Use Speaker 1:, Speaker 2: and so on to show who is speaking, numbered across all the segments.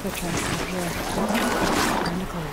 Speaker 1: foot tracks up here. And a climb.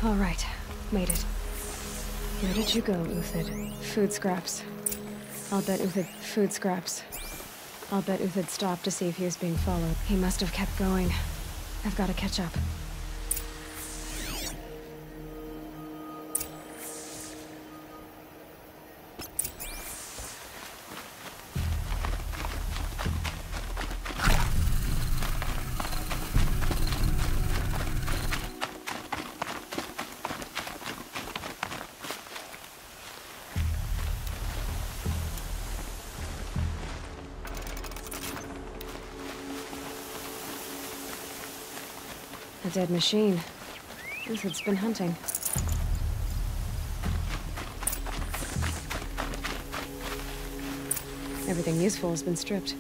Speaker 1: All right, made it. Where did you go, Uthid? Food scraps. I'll bet Uthid... Food scraps. I'll bet Uthid stopped to see if he was being followed. He must have kept going. I've got to catch up. A dead machine. Uthid's been hunting. Everything useful has been stripped.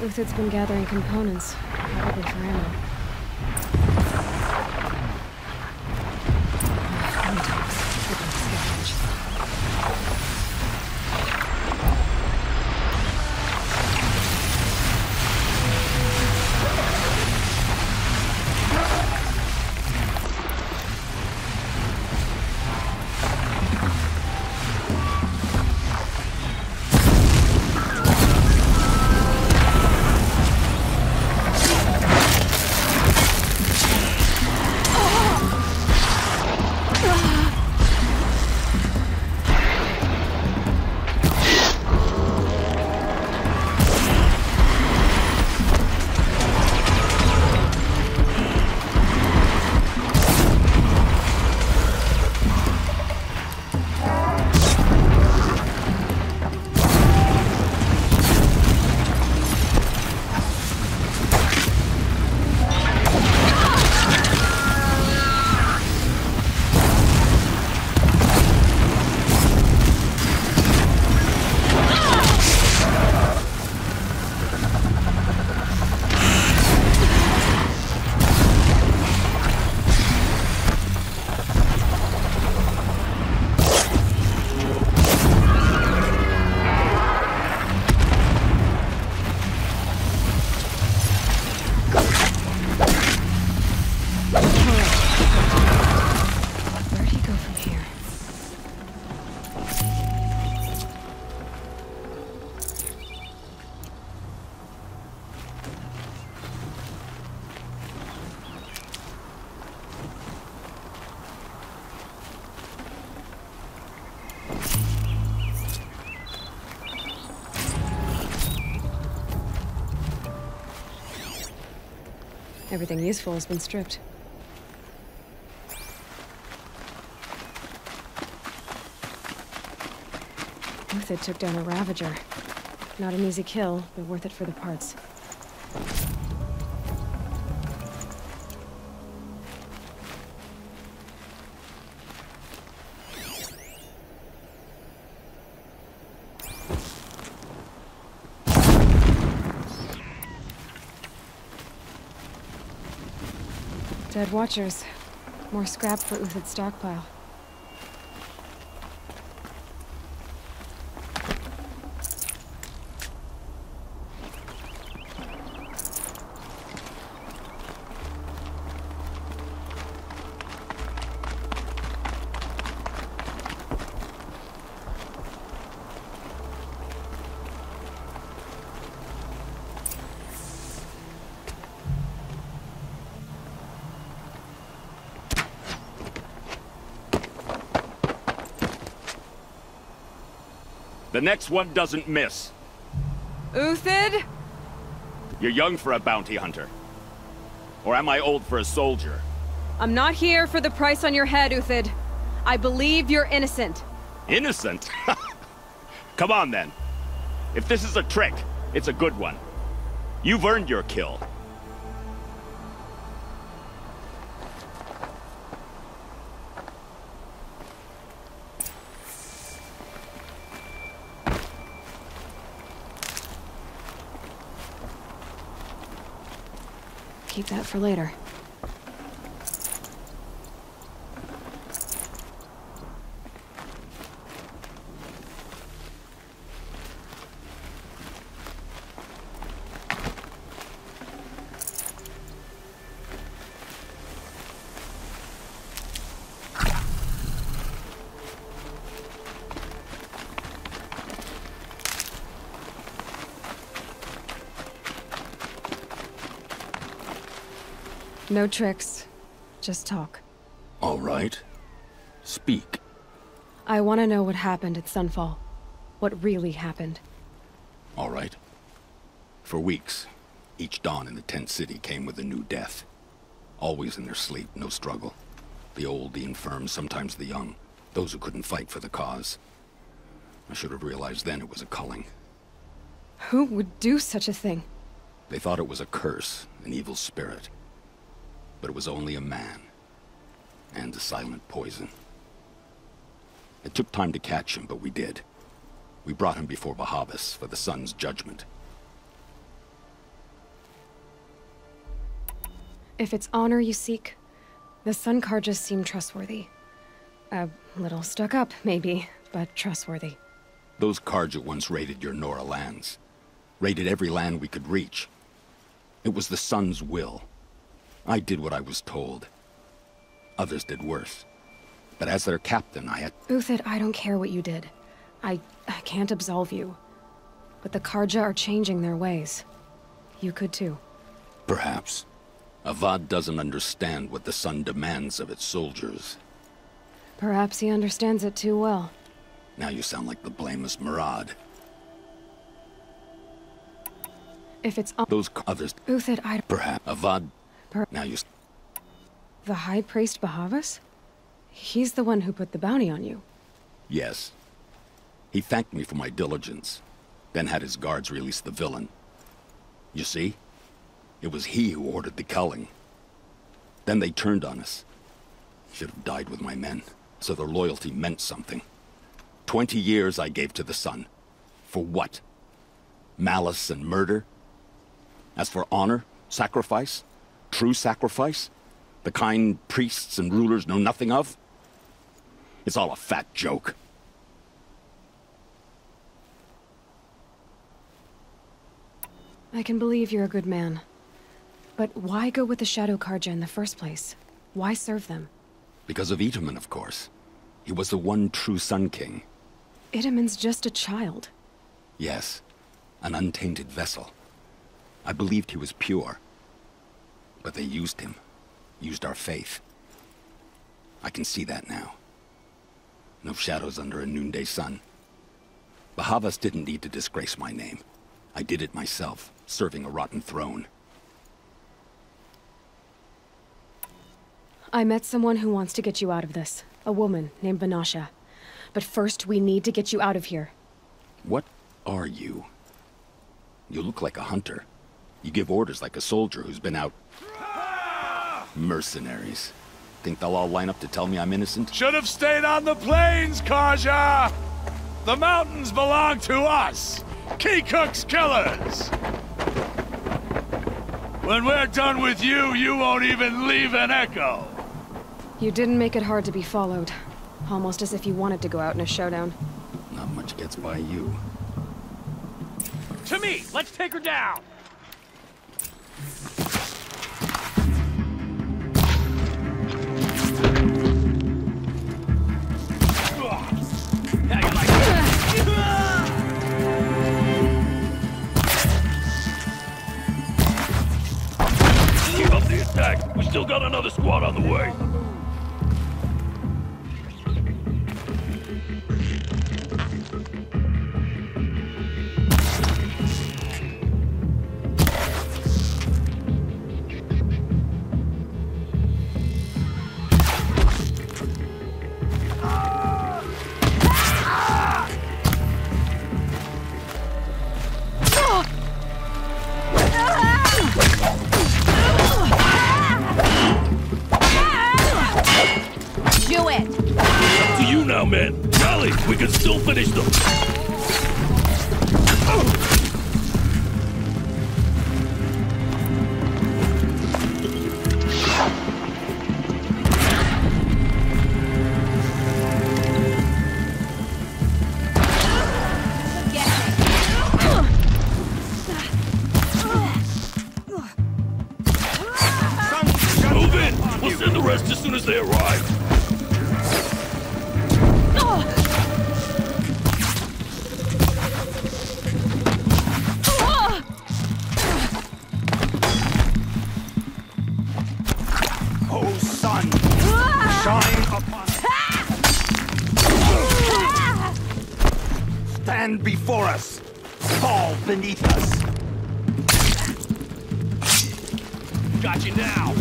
Speaker 1: Uthid's been gathering components, probably for ammo. Everything useful has been stripped. Uthid took down a Ravager. Not an easy kill, but worth it for the parts. Dead Watchers. More scrap for Uthid's stockpile.
Speaker 2: The next one doesn't miss.
Speaker 1: Uthid?
Speaker 2: You're young for a bounty hunter. Or am I old for a soldier?
Speaker 1: I'm not here for the price on your head, Uthid. I believe you're innocent.
Speaker 2: Innocent? Come on, then. If this is a trick, it's a good one. You've earned your kill.
Speaker 1: Keep that for later. No tricks. Just talk.
Speaker 2: All right. Speak.
Speaker 1: I want to know what happened at Sunfall. What really happened.
Speaker 2: All right. For weeks, each dawn in the tent city came with a new death. Always in their sleep, no struggle. The old, the infirm, sometimes the young. Those who couldn't fight for the cause. I should have realized then it was a culling.
Speaker 1: Who would do such a thing?
Speaker 2: They thought it was a curse, an evil spirit. But it was only a man. And a silent poison. It took time to catch him, but we did. We brought him before Bahavas for the sun's judgment.
Speaker 1: If it's honor you seek, the Sun Carjas seem trustworthy. A little stuck up, maybe, but trustworthy.
Speaker 2: Those Carja once raided your Nora lands. Raided every land we could reach. It was the Sun's will. I did what I was told. Others did worse. But as their captain, I had...
Speaker 1: Uthid, I don't care what you did. I can't absolve you. But the Carja are changing their ways. You could too.
Speaker 2: Perhaps. Avad doesn't understand what the Sun demands of its soldiers.
Speaker 1: Perhaps he understands it too well.
Speaker 2: Now you sound like the blameless Murad.
Speaker 1: If it's...
Speaker 2: Those others...
Speaker 1: Uthid, I...
Speaker 2: Perhaps. Avad... Now you...
Speaker 1: The High Priest Bahavas? He's the one who put the bounty on you.
Speaker 2: Yes. He thanked me for my diligence, then had his guards release the villain. You see? It was he who ordered the culling. Then they turned on us. Should have died with my men, so their loyalty meant something. 20 years I gave to the Sun. For what? Malice and murder? As for honor, sacrifice, true sacrifice, the kind priests and rulers know nothing of? It's all a fat joke.
Speaker 1: I can believe you're a good man. But why go with the Shadow Carja in the first place? Why serve them?
Speaker 2: Because of Itamen, of course. He was the one true Sun King.
Speaker 1: Itamen's just a child.
Speaker 2: Yes, an untainted vessel. I believed he was pure. But they used him. Used our faith. I can see that now. No shadows under a noonday sun. Bahavas didn't need to disgrace my name. I did it myself, serving a rotten throne.
Speaker 1: I met someone who wants to get you out of this. A woman named Vanasha. But first, we need to get you out of here.
Speaker 2: What are you? You look like a hunter. You give orders like a soldier who's been out... Mercenaries. Think they'll all line up to tell me I'm innocent?
Speaker 3: Should have stayed on the plains, Carja! The mountains belong to us! Keecook's killers! When we're done with you, you won't even leave an echo!
Speaker 1: You didn't make it hard to be followed. Almost as if you wanted to go out in a showdown.
Speaker 2: Not much gets by you.
Speaker 3: To me! Let's take her down!
Speaker 4: Keep up the attack! We still got another squad on the way! Move in! We'll send the rest as soon as they arrive.
Speaker 3: Oh, sun! Shine upon us! Stand before us! Fall beneath us! Got you now!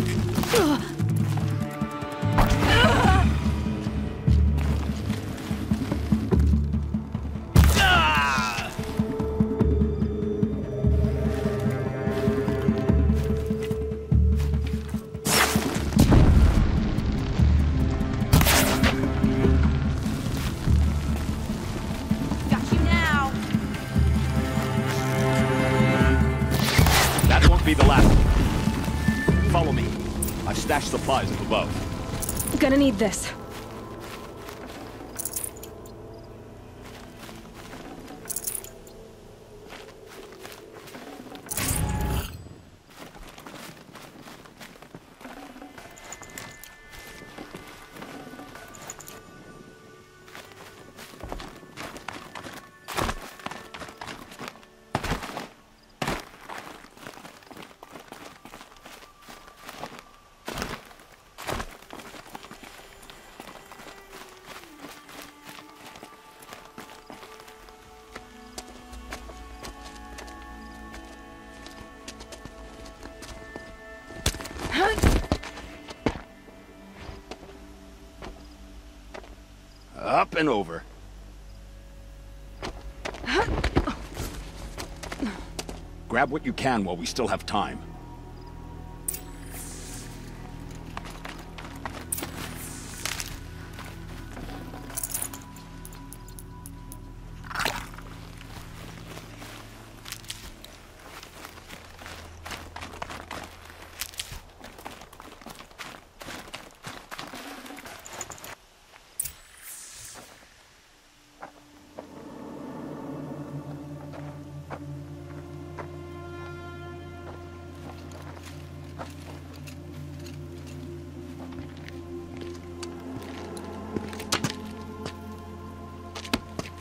Speaker 2: That won't be the last one. Follow me. I've stashed supplies up above.
Speaker 1: Gonna need this.
Speaker 2: Up and over. Grab what you can while we still have time.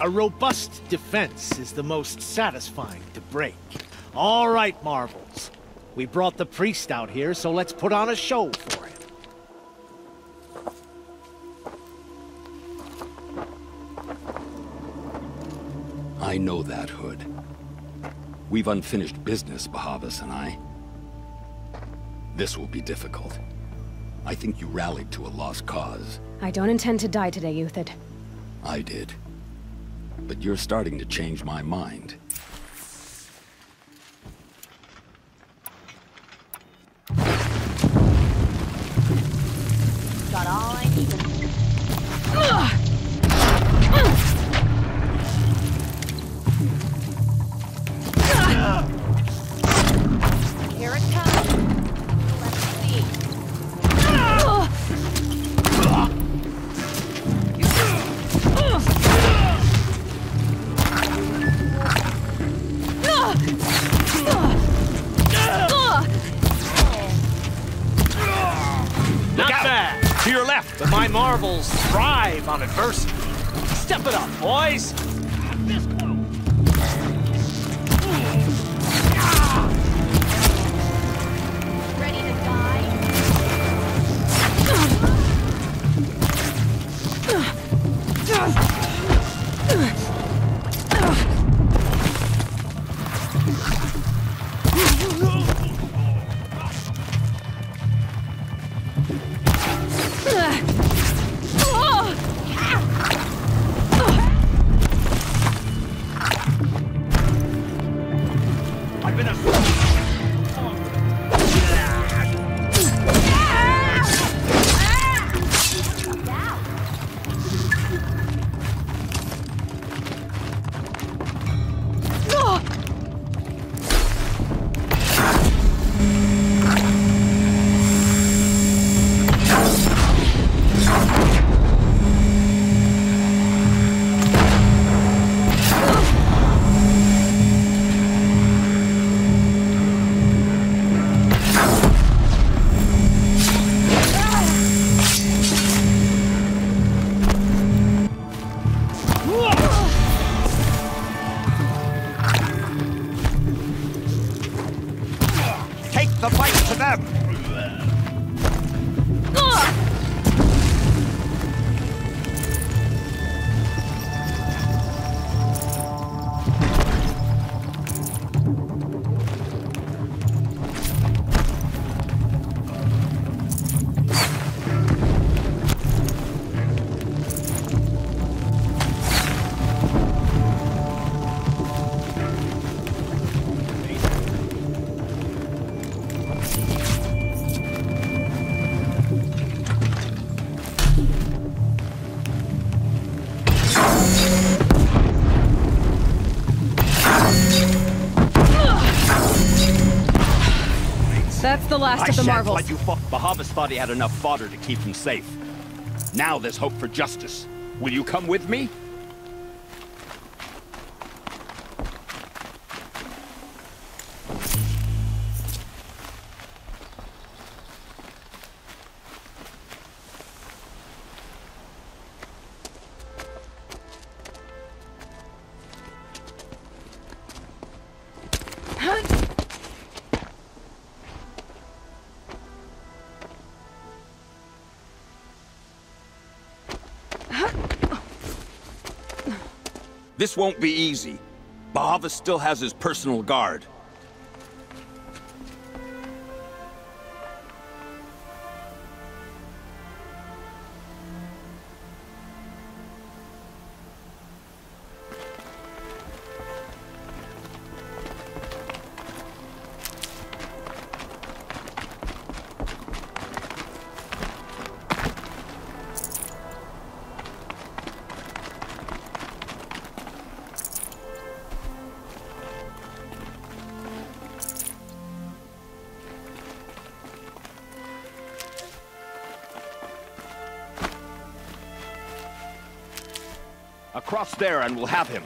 Speaker 5: A robust defense is the most satisfying to break. All right, Marvels. We brought the priest out here, so let's put on a show for him.
Speaker 2: I know that, Hood. We've unfinished business, Bahavas and I. This will be difficult. I think you rallied to a lost cause.
Speaker 1: I don't intend to die today, Euthyd.
Speaker 2: I did. But you're starting to change my mind.
Speaker 6: Got all I needed. Here it comes. Let's see.
Speaker 5: Not bad.
Speaker 3: To your left!
Speaker 5: But my Marvels thrive on adversity. Step it up, boys.
Speaker 6: Ready to die?
Speaker 1: That's the last
Speaker 2: I
Speaker 1: of the
Speaker 2: shan't
Speaker 1: Marvels.
Speaker 2: let you fall. Bahavas thought he had enough fodder to keep him safe. Now there's hope for justice. Will you come with me? This won't be easy. Bahavas still has his personal guard. Across there and we'll have him.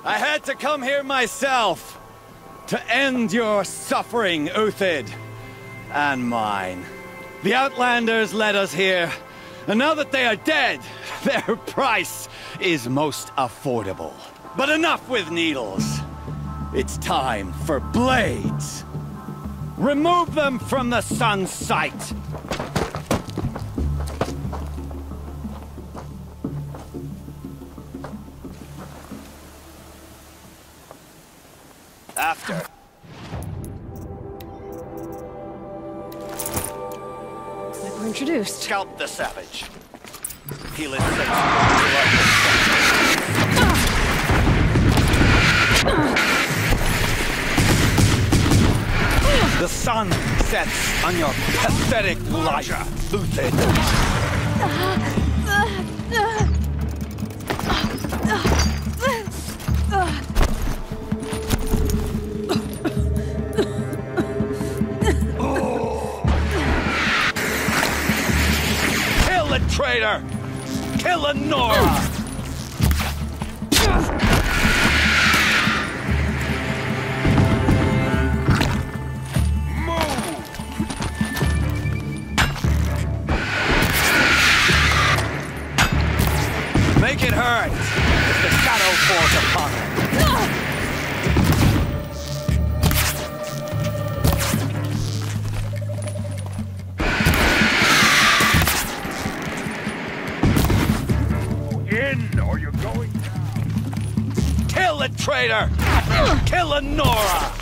Speaker 7: I had to come here myself to end your suffering, Uthid, and mine. The Outlanders led us here, and now that they are dead, their price is most affordable. But enough with needles. It's time for blades. Remove them from the sun's sight. After.
Speaker 1: Like we're introduced.
Speaker 7: Scalp the savage. Heal his sense. The sun sets on your pathetic life, Uthid. Kill the traitor! Kill Anora! Make it hurt if the shadow falls upon it.
Speaker 3: In, or you're going down.
Speaker 7: Kill the traitor! Kill Anora!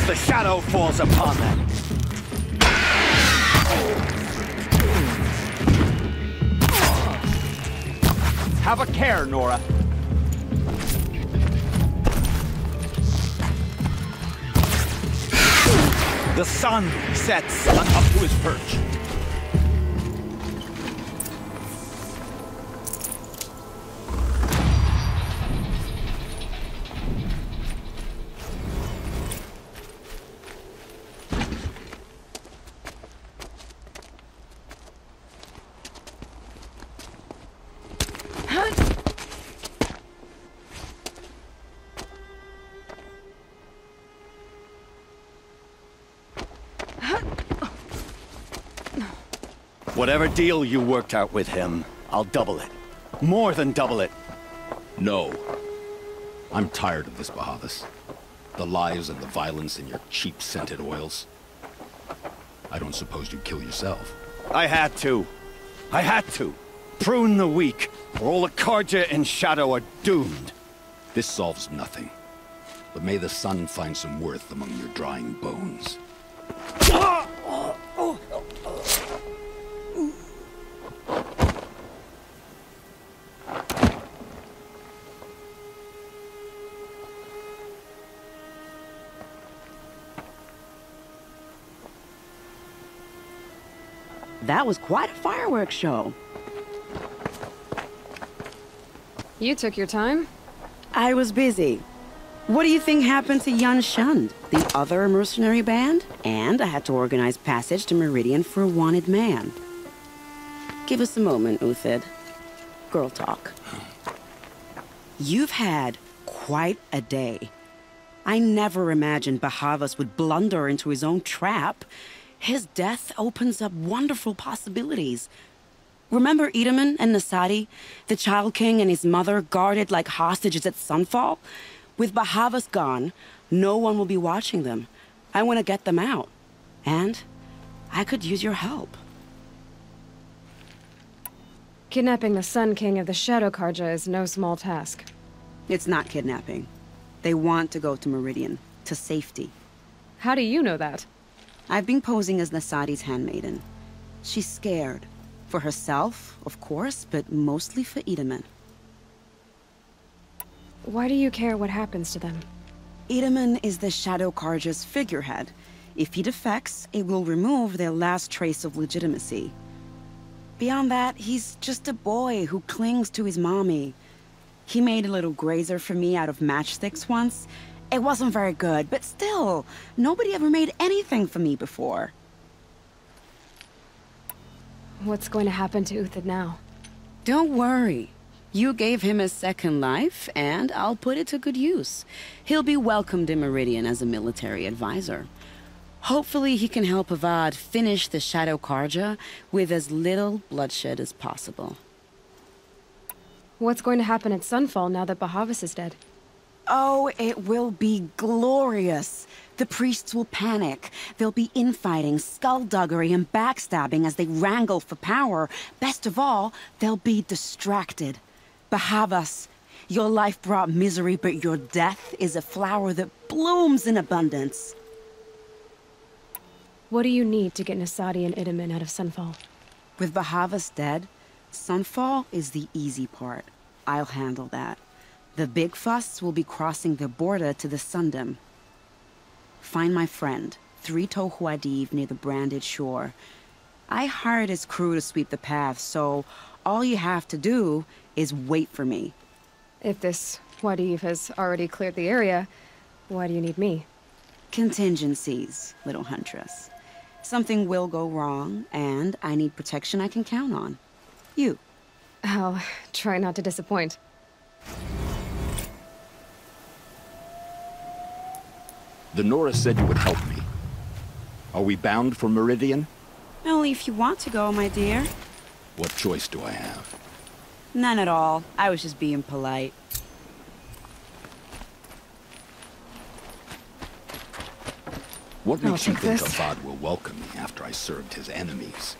Speaker 7: The shadow falls upon them.
Speaker 2: Have a care, Nora.
Speaker 7: The sun sets
Speaker 2: Up to his perch.
Speaker 7: Whatever deal you worked out with him, I'll double it. More than double it.
Speaker 2: No. I'm tired of this, Bahavas. The lies and the violence and your cheap scented oils. I don't suppose you'd kill yourself.
Speaker 7: I had to. I had to. Prune the weak, or all the Carja in Shadow are doomed.
Speaker 2: This solves nothing. But may the sun find some worth among your drying bones.
Speaker 8: That was quite a fireworks show.
Speaker 1: You took your time?
Speaker 8: I was busy. What do you think happened to Yan Shund, the other mercenary band? And I had to organize passage to Meridian for a wanted man. Give us a moment, Uthid. Girl talk. You've had quite a day. I never imagined Bahavas would blunder into his own trap. His death opens up wonderful possibilities. Remember Edaman and Nasadi, the Child King and his mother guarded like hostages at Sunfall? With Bahavas gone, no one will be watching them. I want to get them out. And I could use your help.
Speaker 1: Kidnapping the Sun King of the Shadow Karja is no small task.
Speaker 8: It's not kidnapping. They want to go to Meridian, to safety.
Speaker 1: How do you know that?
Speaker 8: I've been posing as Nasadi's handmaiden. She's scared. For herself, of course, but mostly for Edaman.
Speaker 1: Why do you care what happens to them?
Speaker 8: Edaman is the Shadow Karja's figurehead. If he defects, it will remove their last trace of legitimacy. Beyond that, he's just a boy who clings to his mommy. He made a little grazer for me out of matchsticks once. It wasn't very good, but still, nobody ever made anything for me before.
Speaker 1: What's going to happen to Uthid now?
Speaker 8: Don't worry. You gave him a second life, and I'll put it to good use. He'll be welcomed in Meridian as a military advisor. Hopefully he can help Avad finish the Shadow Karja with as little bloodshed as possible.
Speaker 1: What's going to happen at Sunfall now that Bahavas is dead?
Speaker 8: Oh, it will be glorious. The priests will panic. There'll be infighting, skullduggery, and backstabbing as they wrangle for power. Best of all, they'll be distracted. Bahavas, your life brought misery, but your death is a flower that blooms in abundance.
Speaker 1: What do you need to get Nasadi and Edaman out of Sunfall?
Speaker 8: With Bahavas dead, Sunfall is the easy part. I'll handle that. The big fuss will be crossing the border to the Sundom. Find my friend, Three-Toe Huadiv, near the branded shore. I hired his crew to sweep the path, so all you have to do is wait for me.
Speaker 1: If this Huadiv has already cleared the area, why do you need me?
Speaker 8: Contingencies, little huntress. Something will go wrong, and I need protection I can count on. You.
Speaker 1: I'll try not to disappoint.
Speaker 2: The Nora said you would help me. Are we bound for Meridian?
Speaker 8: Only if you want to go, my dear.
Speaker 2: What choice do I have?
Speaker 8: None at all. I was just being polite.
Speaker 2: What makes you
Speaker 1: take
Speaker 2: think
Speaker 1: this.
Speaker 2: Avad will welcome me after I served his enemies?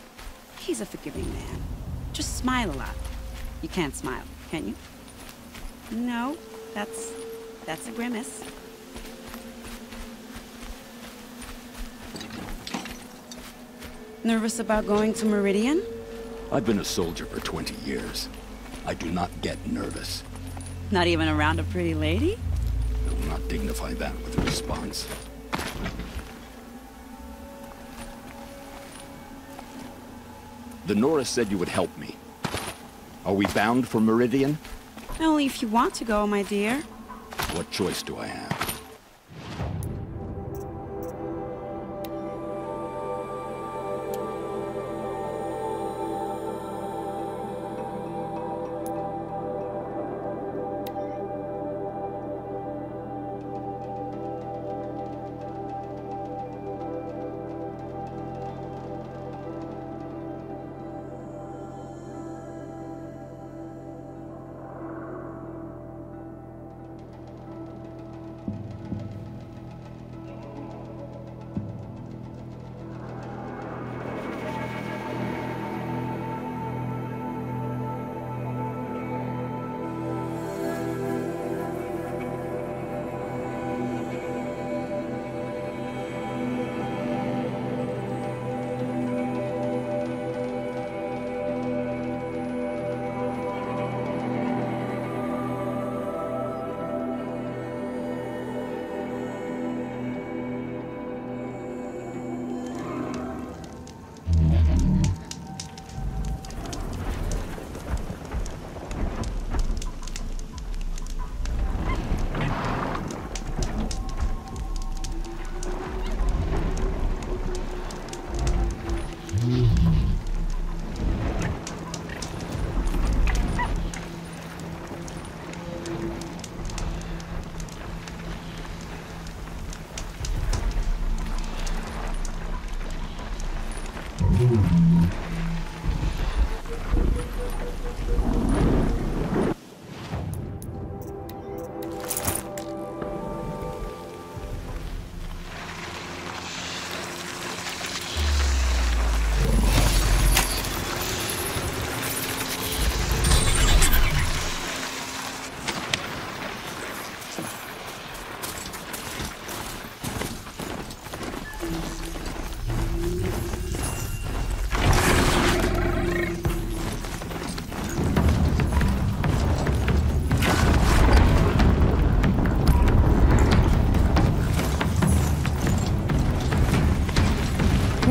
Speaker 8: He's a forgiving man. Just smile a lot. You can't smile, can you? No, that's a grimace. Nervous about going to Meridian?
Speaker 2: I've been a soldier for 20 years. I do not get nervous.
Speaker 8: Not even around a pretty lady?
Speaker 2: I will not dignify that with a response. The Nora said you would help me. Are we bound for Meridian?
Speaker 8: Only if you want to go, my dear.
Speaker 2: What choice do I have?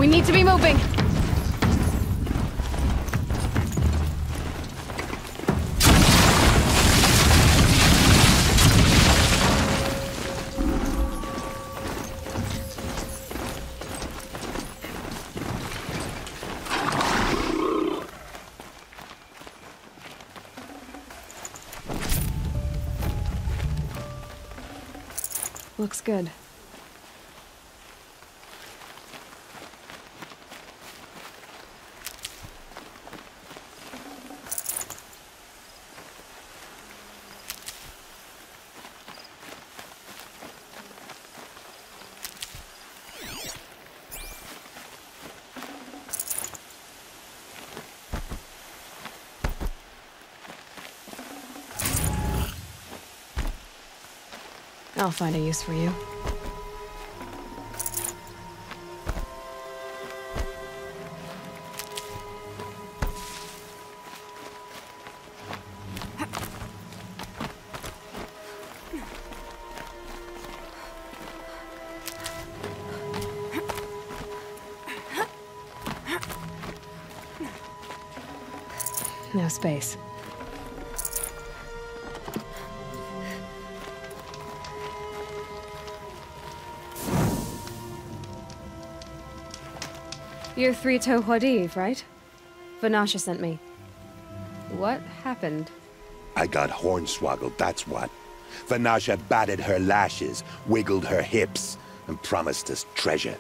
Speaker 1: We need to be moving! Looks good. I'll find a use for you. No space. You're Three-Toe Huadiv, right? Vanasha sent me. What happened?
Speaker 9: I got hornswoggled, that's what. Vanasha batted her lashes, wiggled her hips, and promised us treasure.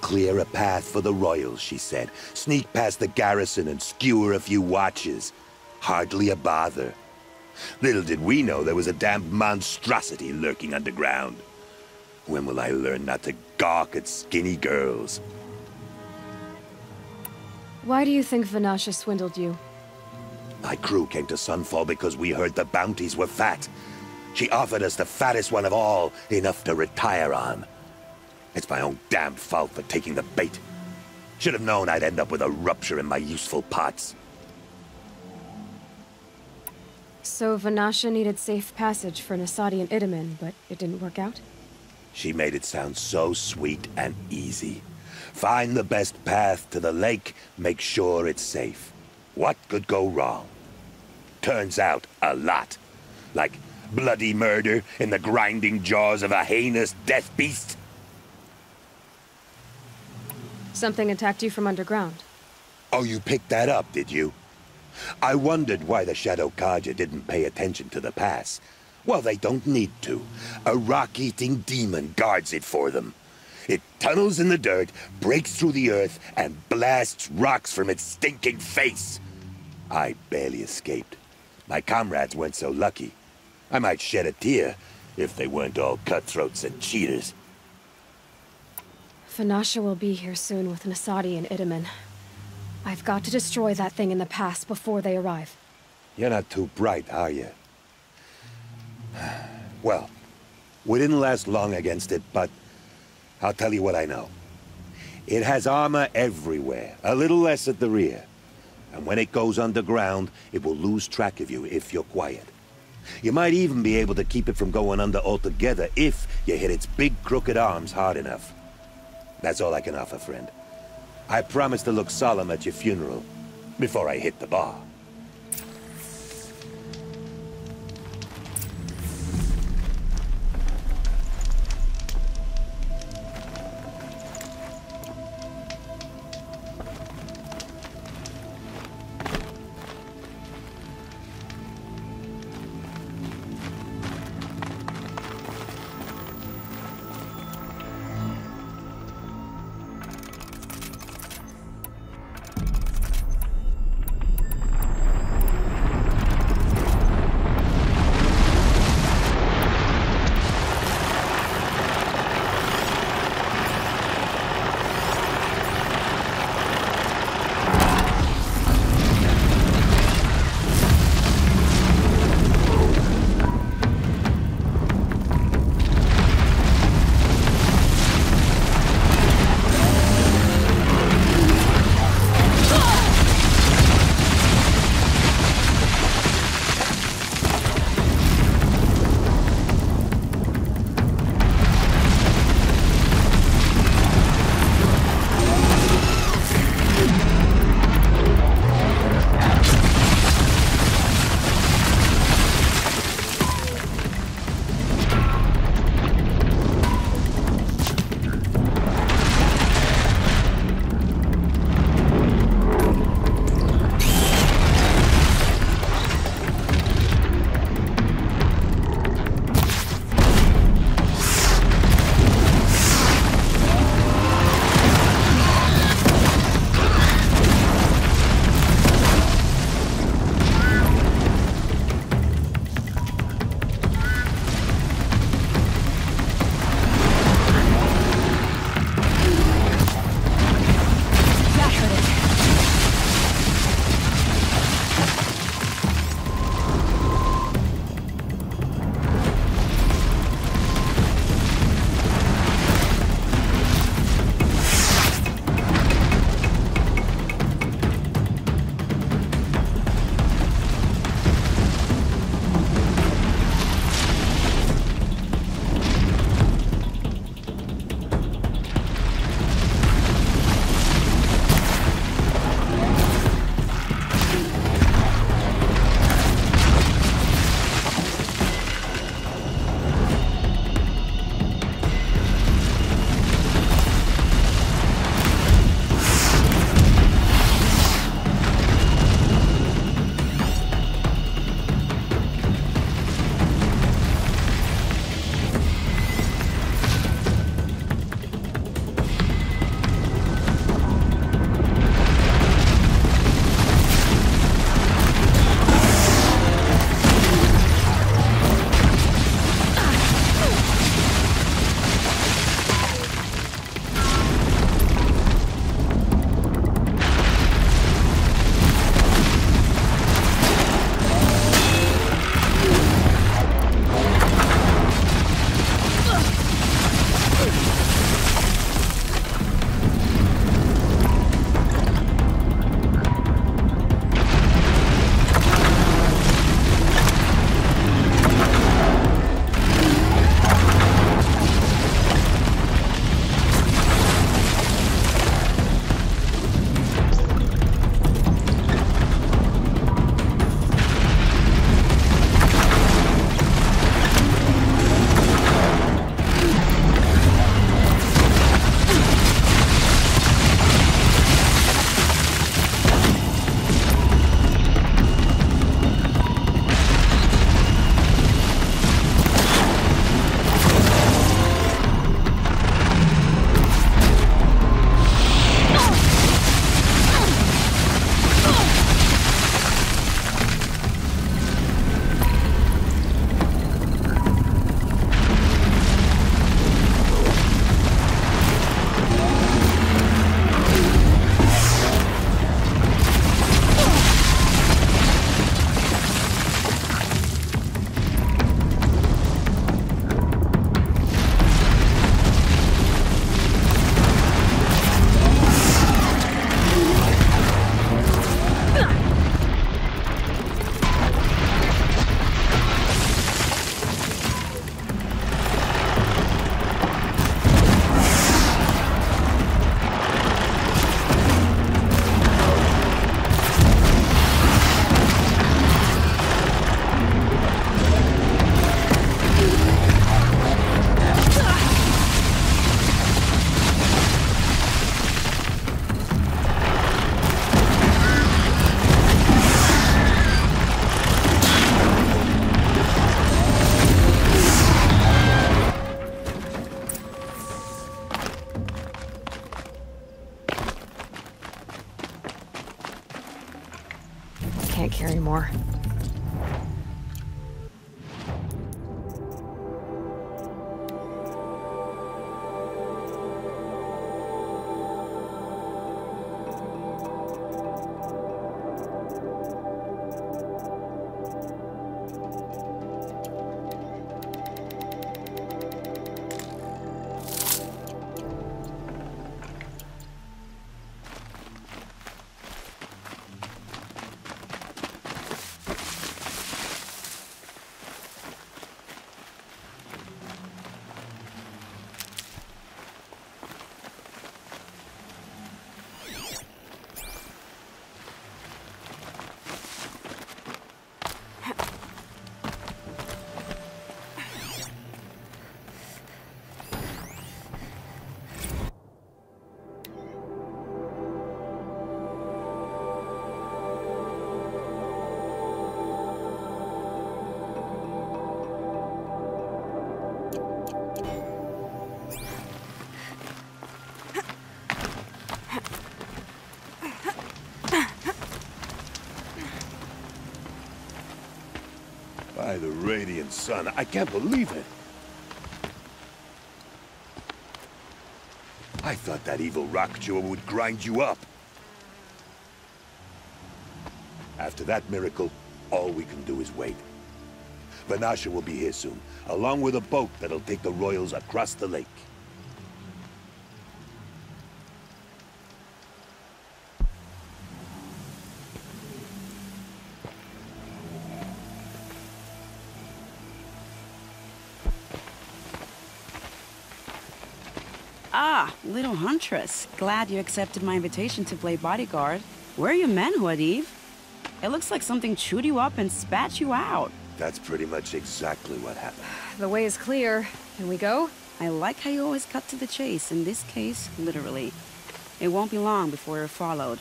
Speaker 9: Clear a path for the royals, she said. Sneak past the garrison and skewer a few watches. Hardly a bother. Little did we know there was a damned monstrosity lurking underground. When will I learn not to gawk at skinny girls?
Speaker 1: Why do you think Vanasha swindled you?
Speaker 9: My crew came to Sunfall because we heard the bounties were fat. She offered us the fattest one of all, enough to retire on. It's my own damned fault for taking the bait. Should have known I'd end up with a rupture in my useful parts.
Speaker 1: So Vanasha needed safe passage for Nasadi and Itamen, but it didn't work out?
Speaker 9: She made it sound so sweet and easy. Find the best path to the lake, make sure it's safe. What could go wrong? Turns out, a lot. Like bloody murder in the grinding jaws of a heinous death beast.
Speaker 1: Something attacked you from underground.
Speaker 9: Oh, you picked that up, did you? I wondered why the Shadow Carja didn't pay attention to the pass. Well, they don't need to. A rock-eating demon guards it for them. It tunnels in the dirt, breaks through the earth, and blasts rocks from its stinking face. I barely escaped. My comrades weren't so lucky. I might shed a tear if they weren't all cutthroats and cheaters.
Speaker 1: Vanasha will be here soon with Nasadi and Itamen. I've got to destroy that thing in the pass before they arrive.
Speaker 9: You're not too bright, are you? Well, we didn't last long against it, but I'll tell you what I know. It has armor everywhere, a little less at the rear. And when it goes underground, it will lose track of you if you're quiet. You might even be able to keep it from going under altogether if you hit its big crooked arms hard enough. That's all I can offer, friend. I promise to look solemn at your funeral before I hit the bar.
Speaker 1: carry more.
Speaker 9: By the radiant sun, I can't believe it. I thought that evil rock chewer would grind you up. After that miracle, all we can do is wait. Vanasha will be here soon, along with a boat that'll take the royals across the lake.
Speaker 8: Ah, little huntress. Glad you accepted my invitation to play bodyguard. Where are your men, Huadiv? It looks like something chewed you up and spat you out.
Speaker 9: That's pretty much exactly what happened.
Speaker 1: The way is clear. Can we go?
Speaker 8: I like how you always cut to the chase, in this case, literally. It won't be long before you're followed.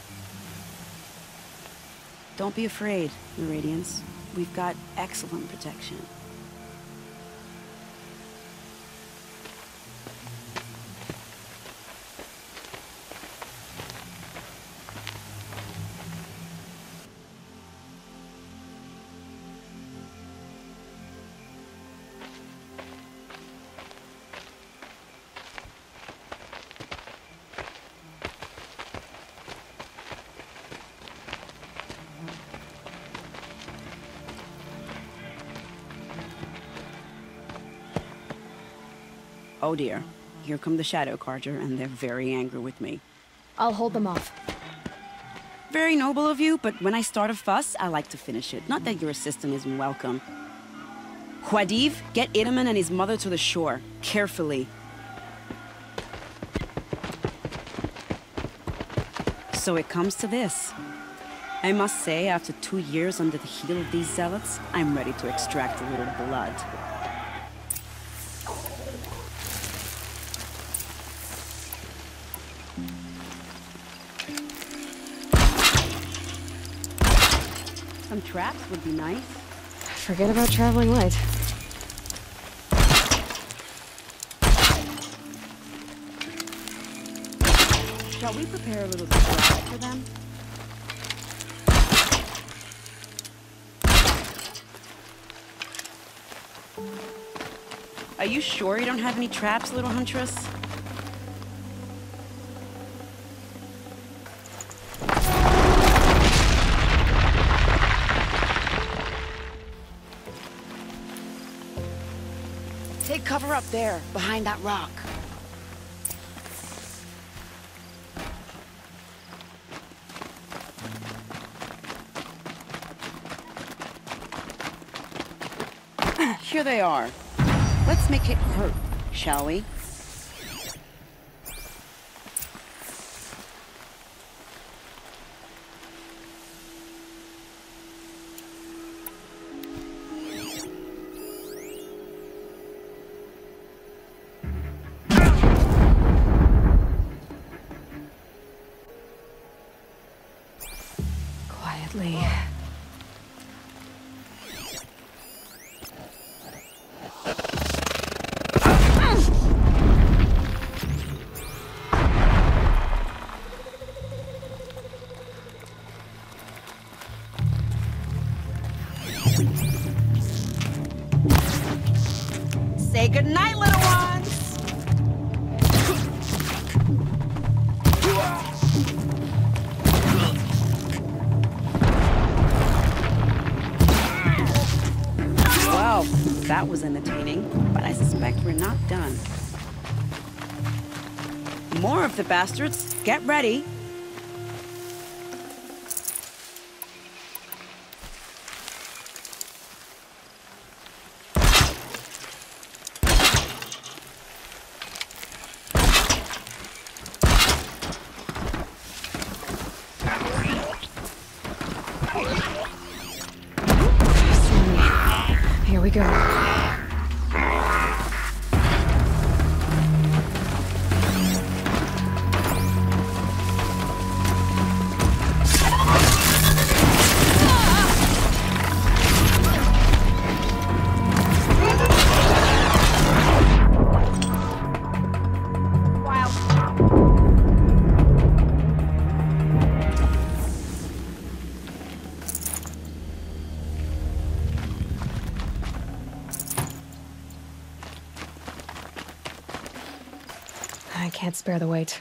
Speaker 8: Don't be afraid, Meridians. We've got excellent protection. Oh dear, here come the Shadow Carja, and they're very angry with me.
Speaker 1: I'll hold them off.
Speaker 8: Very noble of you, but when I start a fuss, I like to finish it. Not that your assistant isn't welcome. Huadiv, get Itaman and his mother to the shore. Carefully. So it comes to this. I must say, after 2 years under the heel of these zealots, I'm ready to extract a little blood. Some traps would be nice.
Speaker 1: Forget about traveling light.
Speaker 8: Shall we prepare a little surprise for them? Are you sure you don't have any traps, little huntress?
Speaker 10: Take cover up there, behind that rock.
Speaker 8: Here they are. Let's make it hurt, shall we?
Speaker 1: Quietly.
Speaker 8: That was entertaining, but I suspect we're not done. More of the bastards. Get ready.
Speaker 1: Here we go. I can't spare the weight.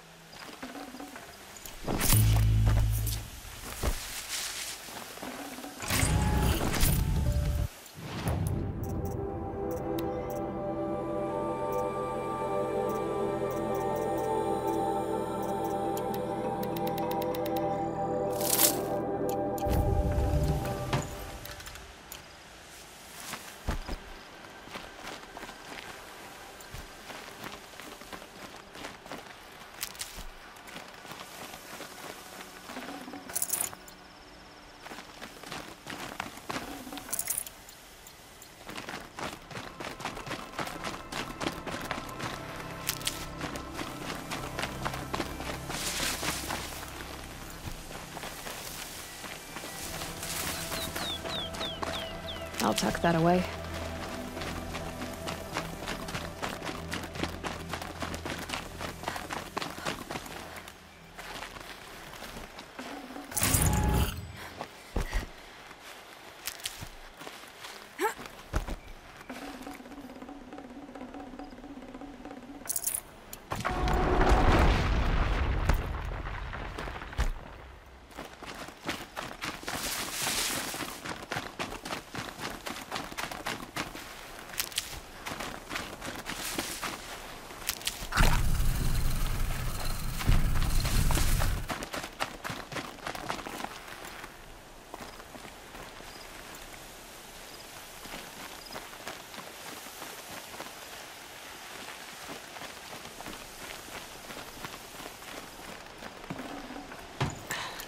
Speaker 1: I'll tuck that away.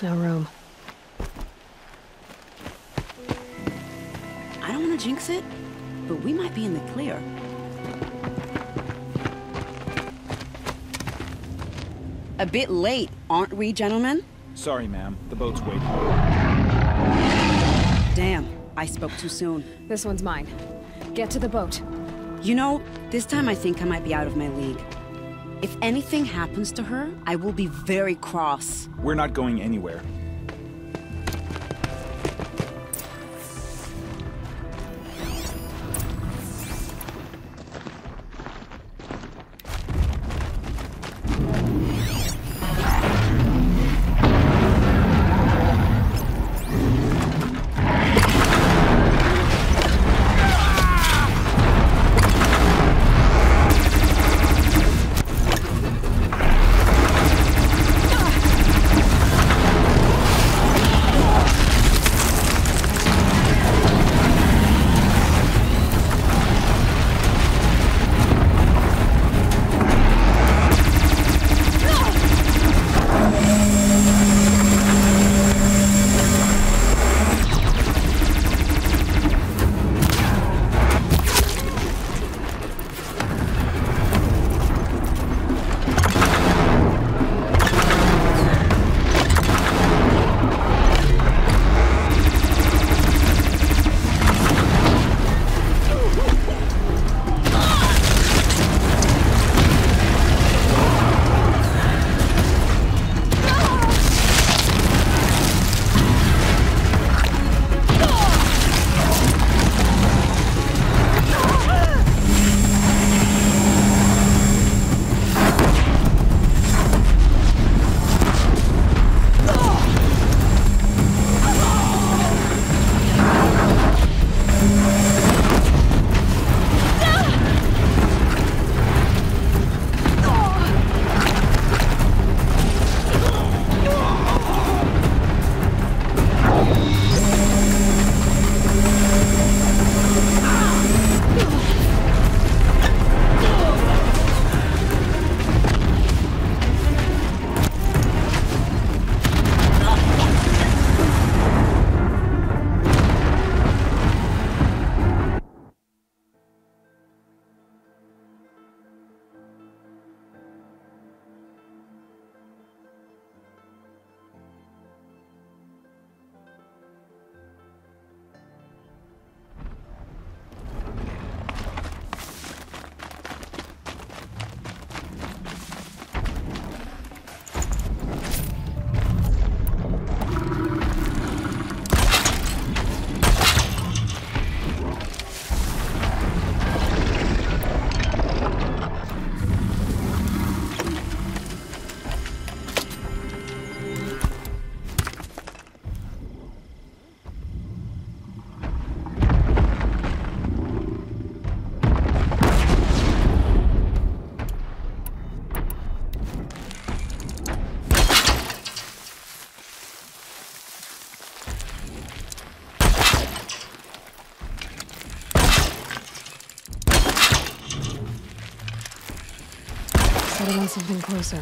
Speaker 1: No room.
Speaker 8: I don't want to jinx it, but we might be in the clear. A bit late, aren't we, gentlemen?
Speaker 11: Sorry, ma'am. The boat's waiting.
Speaker 8: Damn, I spoke too soon.
Speaker 1: This one's mine. Get to the boat.
Speaker 8: You know, this time I think I might be out of my league. If anything happens to her, I will be very cross.
Speaker 11: We're not going anywhere.
Speaker 1: Set it on something closer.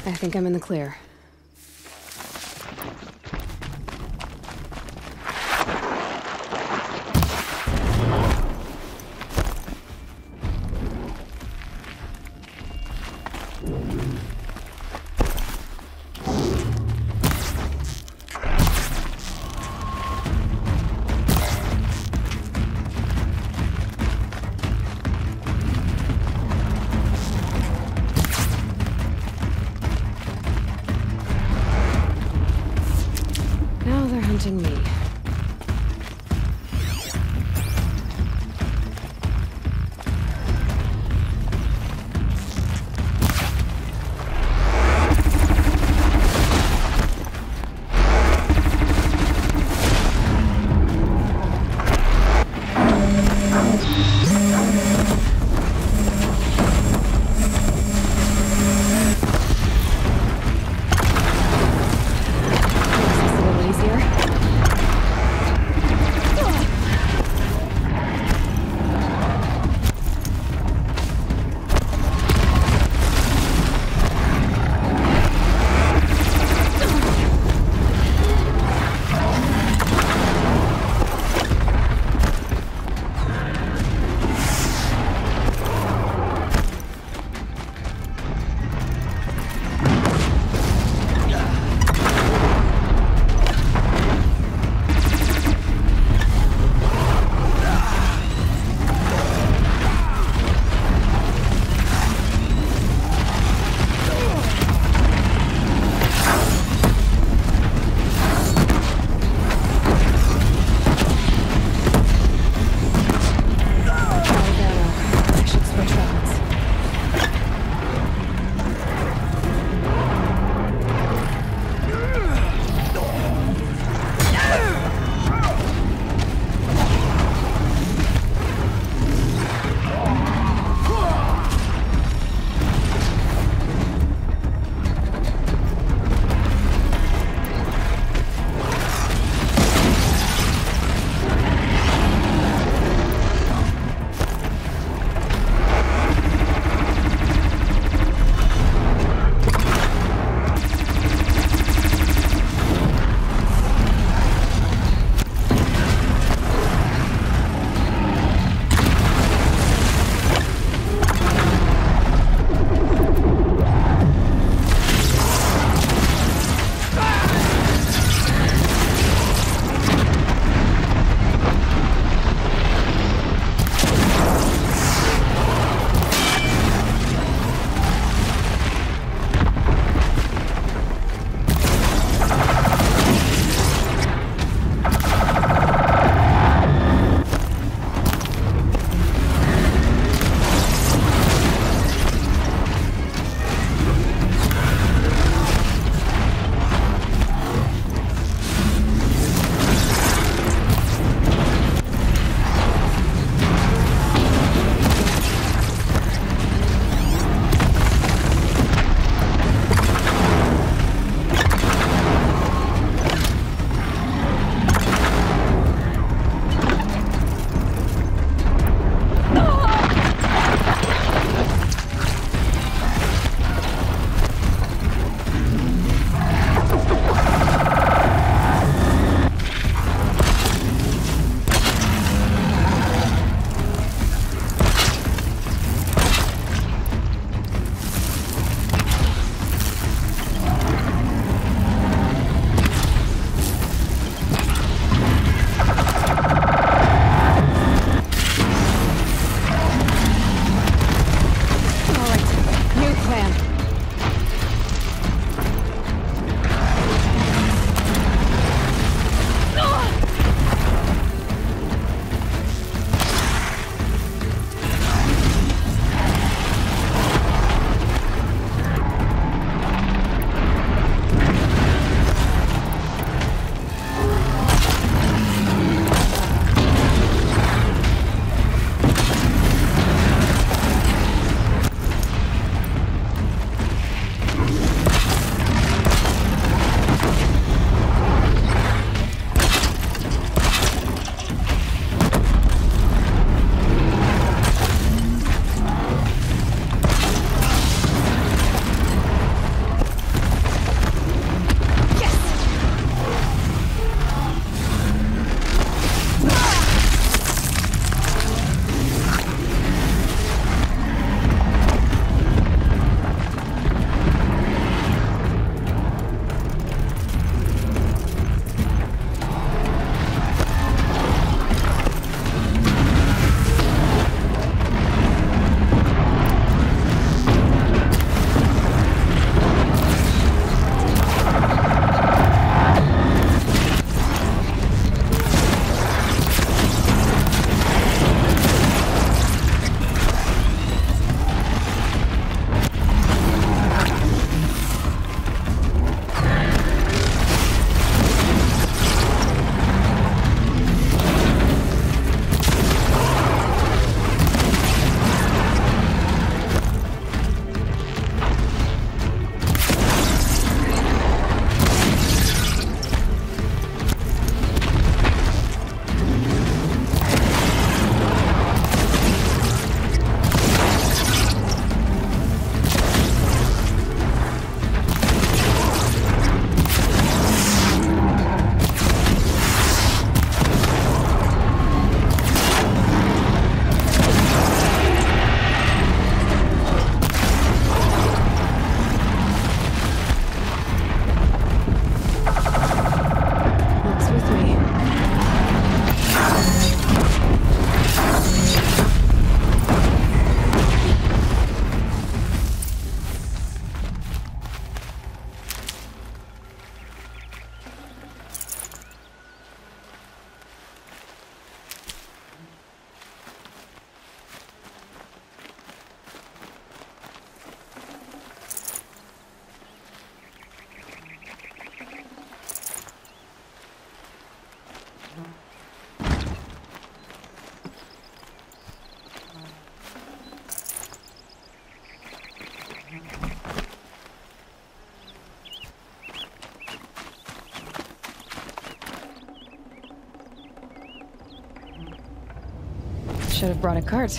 Speaker 1: I think I'm in the clear. should have brought a cart.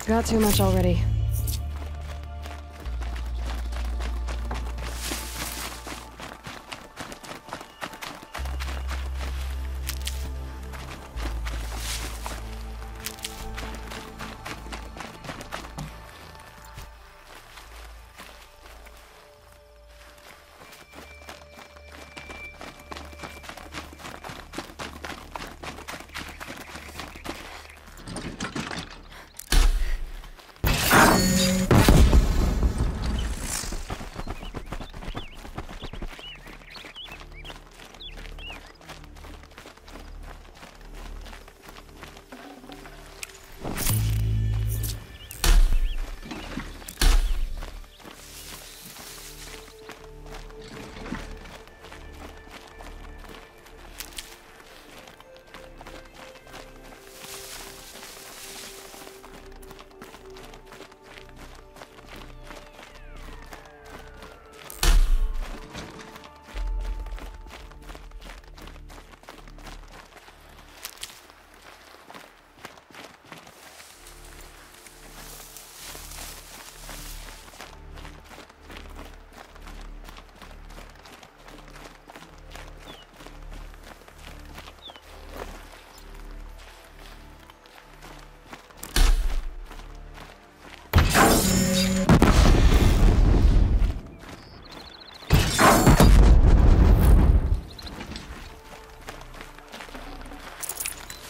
Speaker 1: Got too much already.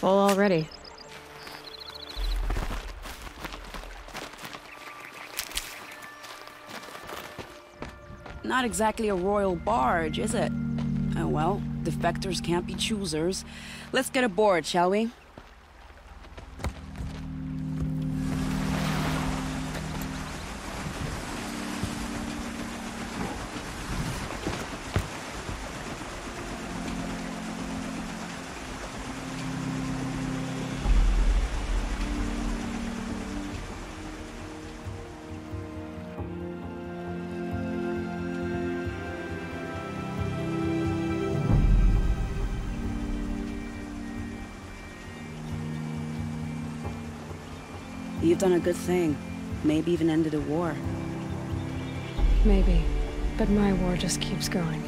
Speaker 1: Full already.
Speaker 8: Not exactly a royal barge, is it? Oh well, defectors can't be choosers. Let's get aboard, shall we? You've done a good thing. Maybe even ended a war.
Speaker 1: Maybe. But my war just keeps going.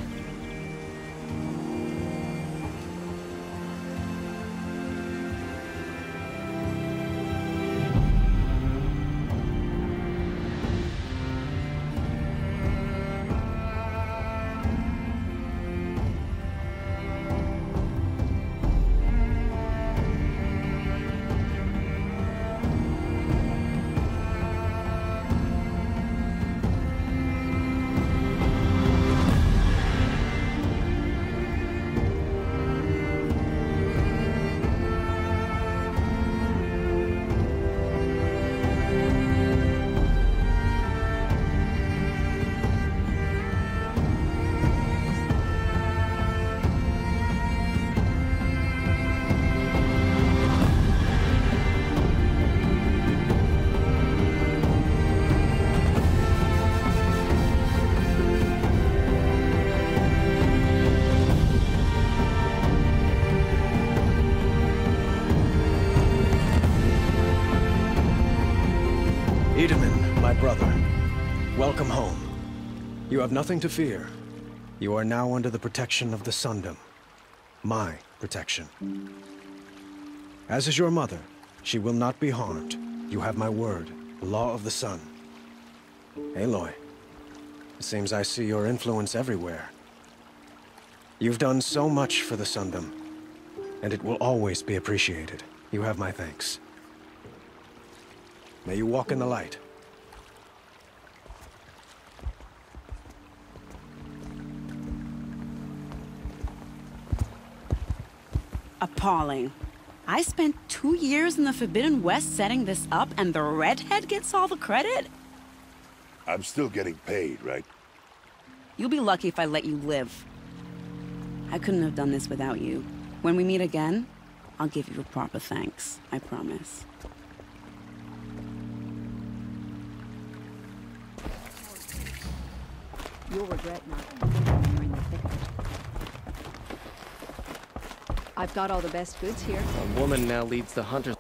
Speaker 12: Edaman, my brother, welcome home. You have nothing to fear. You are now under the protection of the Sundom. My protection. As is your mother, she will not be harmed. You have my word, the law of the sun. Aloy, it seems I see your influence everywhere. You've done so much for the Sundom, and it will always be appreciated. You have my thanks. May you walk in the light.
Speaker 8: Appalling. I spent 2 years in the Forbidden West setting this up, and the redhead gets all the credit?
Speaker 9: I'm still getting paid, right?
Speaker 8: You'll be lucky if I let you live. I couldn't have done this without you. When we meet again, I'll give you a proper thanks. I promise.
Speaker 13: You'll regret not when you're in the thick of it. I've got all the best goods here.
Speaker 14: A woman now leads the hunters.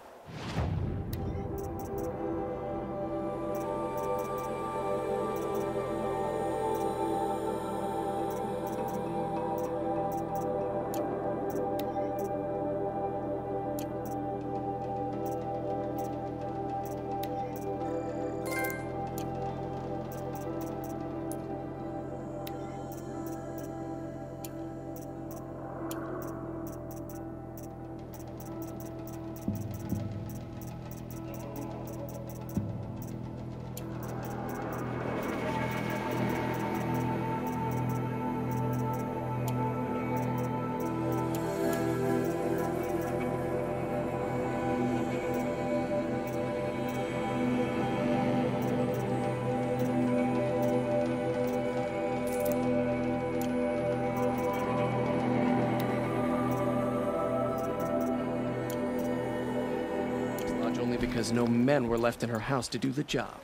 Speaker 14: Only because no men were left in her house to do the job.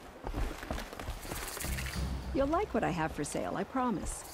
Speaker 13: You'll like what I have for sale, I promise.